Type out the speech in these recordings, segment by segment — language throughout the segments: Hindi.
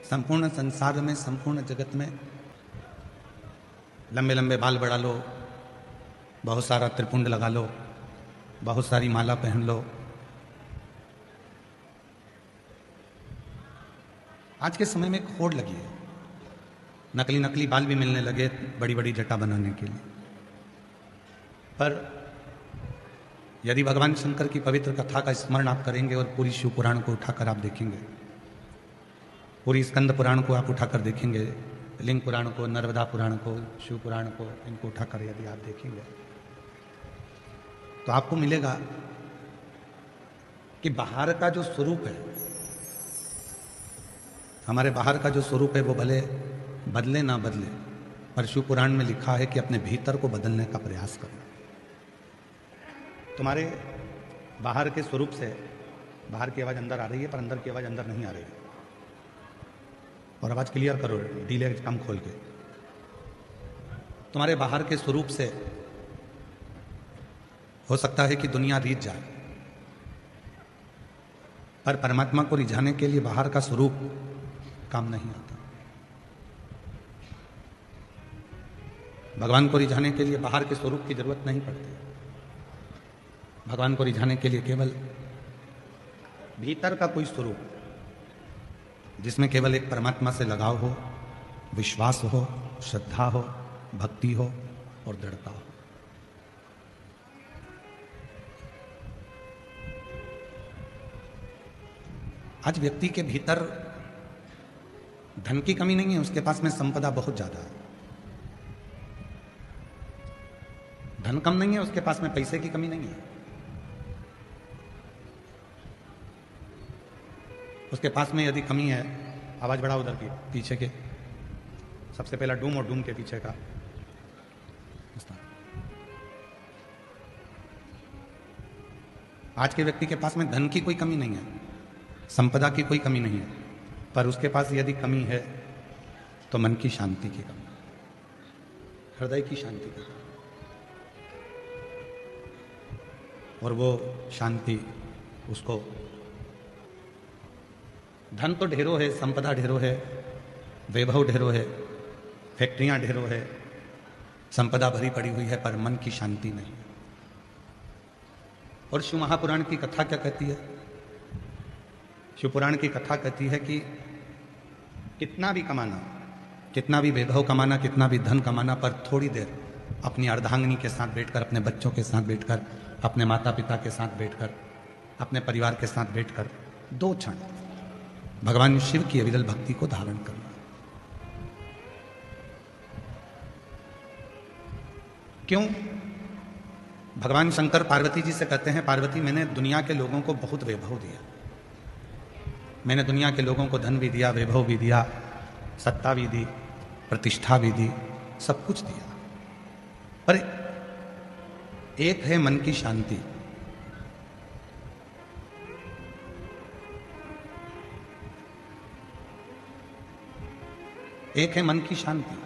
संपूर्ण संसार में, संपूर्ण जगत में लंबे लंबे बाल बढ़ा लो, बहुत सारा त्रिपुंड लगा लो, बहुत सारी माला पहन लो। आज के समय में एक होड़ लगी है, नकली नकली बाल भी मिलने लगे बड़ी बड़ी जटा बनाने के लिए। पर यदि भगवान शंकर की पवित्र कथा का स्मरण आप करेंगे और पूरी शिव पुराण को उठाकर आप देखेंगे, पूरी स्कंद पुराण को आप उठाकर देखेंगे, लिंग पुराण को, नर्मदा पुराण को, शिव पुराण को, इनको उठाकर यदि आप देखेंगे तो आपको मिलेगा कि बाहर का जो स्वरूप है, हमारे बाहर का जो स्वरूप है वो भले बदले ना बदले, पर शिव पुराण में लिखा है कि अपने भीतर को बदलने का प्रयास करो। तुम्हारे बाहर के स्वरूप से बाहर की आवाज़ अंदर आ रही है, पर अंदर की आवाज़ अंदर नहीं आ रही है। और आवाज़ क्लियर करो, डीले कम खोल के। तुम्हारे बाहर के स्वरूप से हो सकता है कि दुनिया रीझ जाए, पर परमात्मा को रिझाने के लिए बाहर का स्वरूप काम नहीं आता। भगवान को रिझाने के लिए बाहर के स्वरूप की जरूरत नहीं पड़ती। भगवान को रिझाने के लिए केवल भीतर का कोई स्वरूप, जिसमें केवल एक परमात्मा से लगाव हो, विश्वास हो, श्रद्धा हो, भक्ति हो और दृढ़ता हो। आज व्यक्ति के भीतर धन की कमी नहीं है, उसके पास में संपदा बहुत ज्यादा है। धन कम नहीं है, उसके पास में पैसे की कमी नहीं है। उसके पास में यदि कमी है, आवाज बढ़ाओ उधर की पीछे के, सबसे पहला डूम और डूम के पीछे का। आज के व्यक्ति के पास में धन की कोई कमी नहीं है, संपदा की कोई कमी नहीं है, पर उसके पास यदि कमी है तो मन की शांति की कमी, हृदय की शांति की कमी। और वो शांति उसको, धन तो ढेरों है, संपदा ढेरों है, वैभव ढेरों है, फैक्ट्रियां ढेरों है, संपदा भरी पड़ी हुई है, पर मन की शांति नहीं। और शिव महापुराण की कथा क्या कहती है? शिव पुराण की कथा कहती है कि कितना भी कमाना, कितना भी वैभव कमाना, कितना भी धन कमाना, पर थोड़ी देर अपनी अर्धांगिनी के साथ बैठकर, अपने बच्चों के साथ बैठकर, अपने माता पिता के साथ बैठकर, अपने परिवार के साथ बैठकर 2 क्षण भगवान शिव की अविरल भक्ति को धारण करना। क्यों? भगवान शंकर पार्वती जी से कहते हैं, पार्वती मैंने दुनिया के लोगों को बहुत वैभव दिया, मैंने दुनिया के लोगों को धन भी दिया, वैभव भी दिया, सत्ता भी दी, प्रतिष्ठा भी दी, सब कुछ दिया, पर एक है मन की शांति। एक है मन की शांति।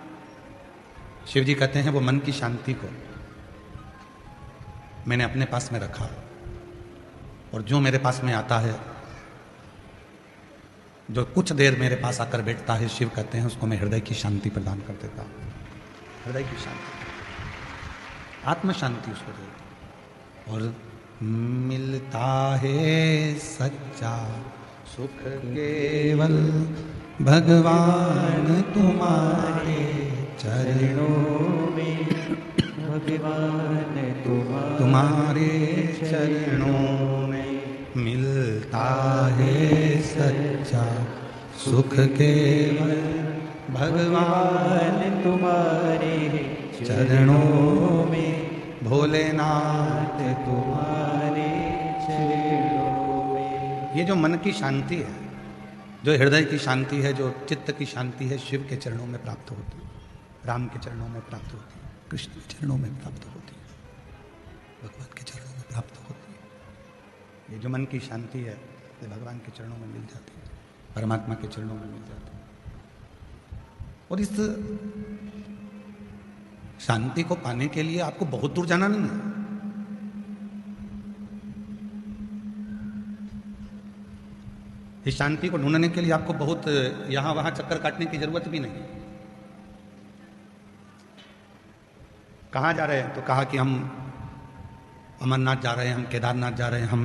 शिव जी कहते हैं वो मन की शांति को मैंने अपने पास में रखा, और जो मेरे पास में आता है, जो कुछ देर मेरे पास आकर बैठता है, शिव कहते हैं उसको मैं हृदय की शांति प्रदान कर देता हूं। हृदय की शांति, आत्म शांति उसको देता। और मिलता है सच्चा सुख केवल भगवान तुम्हारे चरणों में, भगवान तुम्हारे चरणों में मिलता है सच्चा सुख केवल भगवान तुम्हारे चरणों में, भोलेनाथ तुम्हारे चरणों में। ये जो मन की शांति है, जो हृदय की शांति है, जो चित्त की शांति है, शिव के चरणों में प्राप्त होती है, राम के चरणों में प्राप्त होती है, कृष्ण के चरणों में प्राप्त होती है, भगवान के चरणों में प्राप्त होती है। ये जो मन की शांति है, ये भगवान के चरणों में मिल जाती है, परमात्मा के चरणों में मिल जाती है। और इस शांति को पाने के लिए आपको बहुत दूर जाना नहीं है। इस शांति को ढूंढने के लिए आपको बहुत यहां वहां चक्कर काटने की जरूरत भी नहीं। कहाँ जा रहे हैं? तो कहा कि हम अमरनाथ जा रहे हैं, हम केदारनाथ जा रहे हैं, हम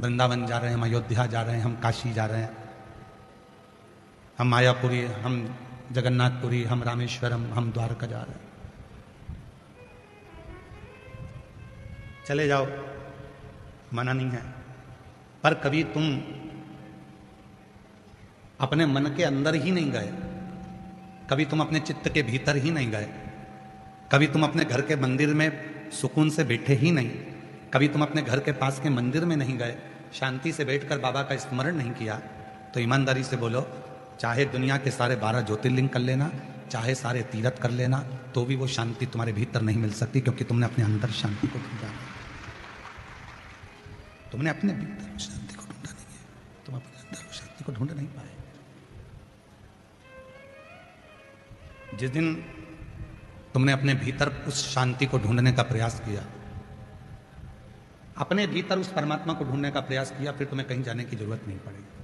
वृंदावन जा रहे हैं, हम अयोध्या जा रहे हैं, हम काशी जा रहे हैं, हम मायापुरी, हम जगन्नाथपुरी, हम रामेश्वरम, हम द्वारका जा रहे हैं। चले जाओ, मना नहीं है। पर कभी तुम अपने मन के अंदर ही नहीं गए, कभी तुम अपने चित्त के भीतर ही नहीं गए, कभी तुम अपने घर के मंदिर में सुकून से बैठे ही नहीं, कभी तुम अपने घर के पास के मंदिर में नहीं गए, शांति से बैठकर बाबा का स्मरण नहीं किया, तो ईमानदारी से बोलो, चाहे दुनिया के सारे 12 ज्योतिर्लिंग कर लेना, चाहे सारे तीर्थ कर लेना, तो भी वो शांति तुम्हारे भीतर नहीं मिल सकती, क्योंकि तुमने अपने अंदर शांति को ढूंढा नहीं। तुमने अपने भीतर शांति को ढूंढा नहीं है, तुम अपने अंदर शांति को ढूंढ नहीं पाए। जिस दिन तुमने अपने भीतर उस शांति को ढूंढने का प्रयास किया, अपने भीतर उस परमात्मा को ढूंढने का प्रयास किया, फिर तुम्हें कहीं जाने की जरूरत नहीं पड़ेगी।